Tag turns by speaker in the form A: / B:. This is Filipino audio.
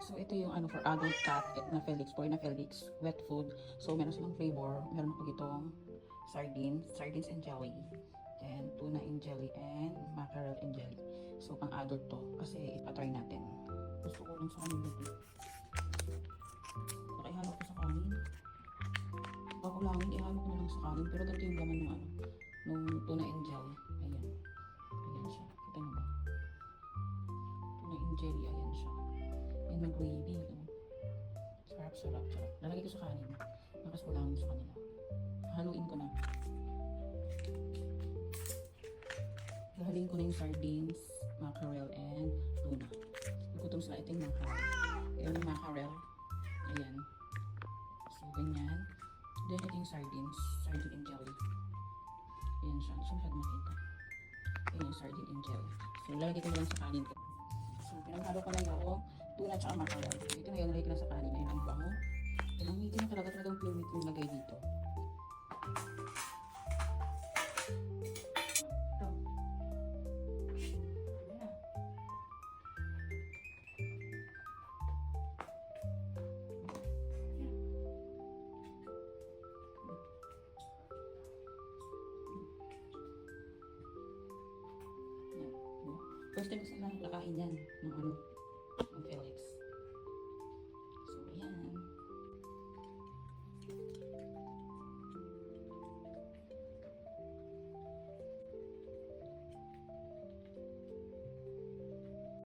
A: So, ito yung ano for adult cat na Felix, boy na Felix, wet food. So, meron silang flavor. Meron ako itong sardines and jelly. Then, tuna and jelly and mackerel and jelly. So, pang adult to. Kasi, ipatry natin. Gusto ko lang sa kanin dito. Nakihalo ko sa kanin. Bago langin, ihalo ko na lang sa kanin. Pero ganito yung laman ng ano, nung tuna and jelly. Ayan. Ayan siya. Kita niyo ba? Tuna and jelly. Ayan siya. And may gravy. Sarap, sarap, sarap. Lalagay ko sa kanin. Nakas ko lang sa kanila. Haluin ko na. Haluin ko na yung sardines, mackerel, and tuna. Gutom sila. Ito yung mackerel. Ayan yung mackerel. Ayan. So, ganyan. Then, ito yung sardine and jelly. Ayan siya. Hindi siya masyadong makita. Ayan yung sardine and jelly. So, lalagay ko na lang sa kanin ko. So, pinaghalo ko na yung tuna at mackerel. Ito na yun, nalagay ko na sa kanin. Ayun ang bango. Pinamitin na talagang pure meat yung lagay dito. Ito. Ayan na. First time kasi lang nakain yan ng ano,